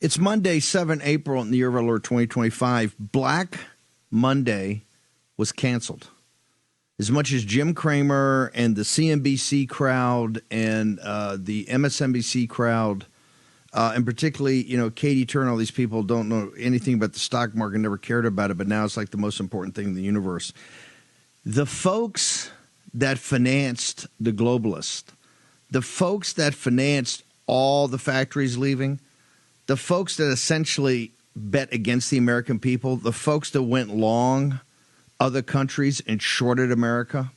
It's Monday, 7 April in the year of our Lord 2025. Black Monday was canceled. As much as Jim Cramer and the CNBC crowd and the MSNBC crowd, and particularly, Katie Turner, all these people don't know anything about the stock market, never cared about it, but now it's like the most important thing in the universe. The folks that financed the globalists, the folks that financed all the factories leaving, the folks that essentially bet against the American people, the folks that went long other countries and shorted America,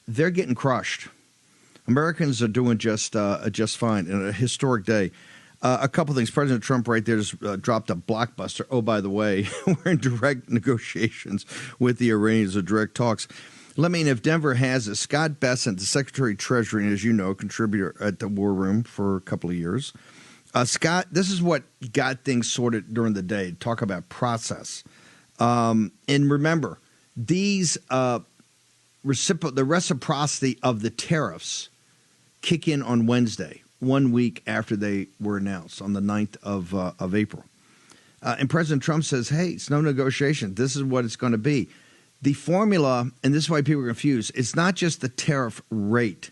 they're getting crushed. Americans are doing just fine in a historic day. A couple things. President Trump right there just dropped a blockbuster. Oh, by the way, we're in direct negotiations with the Iranians, or direct talks. If Denver has it, Scott Bessent, the Secretary of Treasury, and as you know, contributor at the War Room for a couple of years. Scott, this is what got things sorted during the day. Talk about process. And remember, these the reciprocity of the tariffs kick in on Wednesday, 1 week after they were announced on the 9th of April. And President Trump says, hey, it's no negotiation. This is what it's going to be. The formula, and this is why people are confused, it's not just the tariff rate.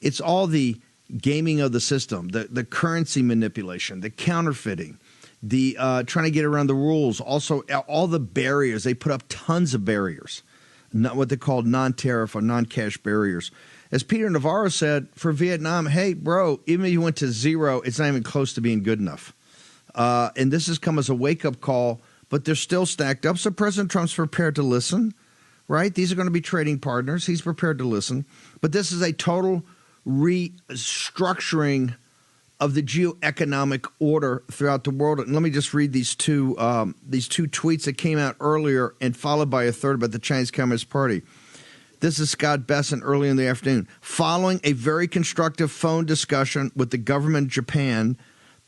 It's all the gaming of the system, the currency manipulation, the counterfeiting, the trying to get around the rules. Also, all the barriers. They put up tons of barriers, not what they call non-tariff or non-cash barriers. As Peter Navarro said, for Vietnam, hey, bro, even if you went to zero, it's not even close to being good enough. And this has come as a wake-up call, but they're still stacked up. So President Trump's prepared to listen, right? These are going to be trading partners. He's prepared to listen. But this is a total restructuring of the geoeconomic order throughout the world. And let me just read these two tweets that came out earlier and followed by a third about the Chinese Communist Party. This is Scott Bessent early in the afternoon. Following a very constructive phone discussion with the government of Japan,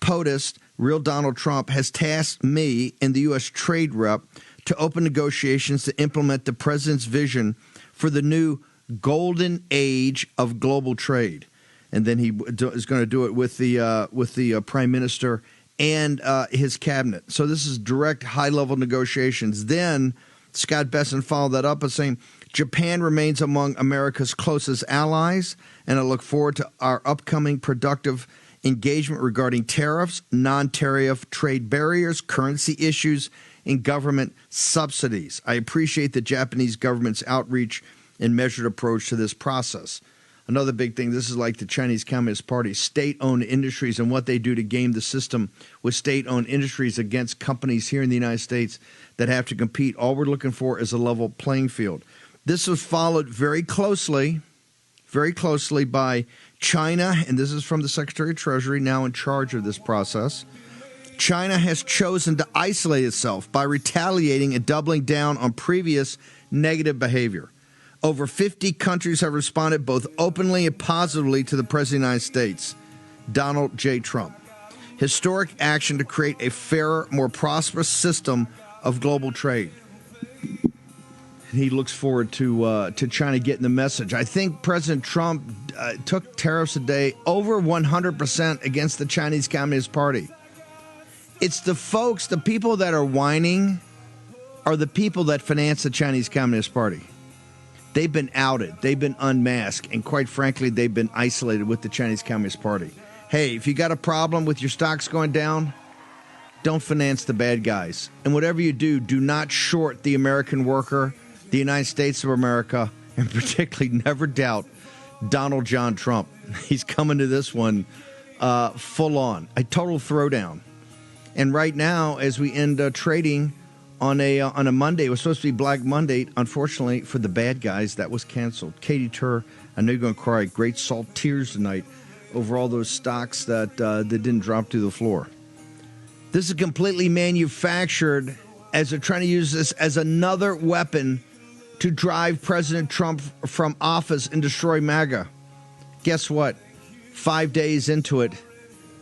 POTUS, real Donald Trump, has tasked me and the U.S. trade rep to open negotiations to implement the president's vision for the new golden age of global trade. And then he is going to do it with the prime minister and his cabinet. So this is direct high-level negotiations. Then Scott Bessent followed that up by saying, Japan remains among America's closest allies, and I look forward to our upcoming productive engagement regarding tariffs, non-tariff trade barriers, currency issues, and government subsidies. I appreciate the Japanese government's outreach and measured approach to this process. Another big thing, this is like the Chinese Communist Party, state-owned industries and what they do to game the system with state-owned industries against companies here in the United States that have to compete. All we're looking for is a level playing field. This was followed very closely by China, and this is from the Secretary of Treasury, now in charge of this process. China has chosen to isolate itself by retaliating and doubling down on previous negative behavior. Over 50 countries have responded both openly and positively to the President of the United States, Donald J. Trump. Historic action to create a fairer, more prosperous system of global trade. And he looks forward to China getting the message. I think President Trump took tariffs today over 100% against the Chinese Communist Party. It's the folks, the people that are whining are the people that finance the Chinese Communist Party. They've been outed. They've been unmasked. And quite frankly, they've been isolated with the Chinese Communist Party. Hey, if you got a problem with your stocks going down, don't finance the bad guys. And whatever you do, do not short the American worker, the United States of America, and particularly never doubt Donald John Trump. He's coming to this one full on. A total throwdown. And right now, as we end trading on a Monday, it was supposed to be Black Monday. Unfortunately, for the bad guys, that was canceled. Katie Turner, I know you're going to cry great salt tears tonight over all those stocks that didn't drop to the floor. This is completely manufactured as they're trying to use this as another weapon to drive President Trump from office and destroy MAGA. Guess what? 5 days into it,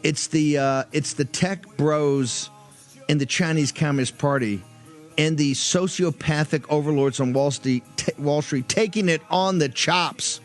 it's the tech bros in the Chinese Communist Party and the sociopathic overlords on Wall Street taking it on the chops.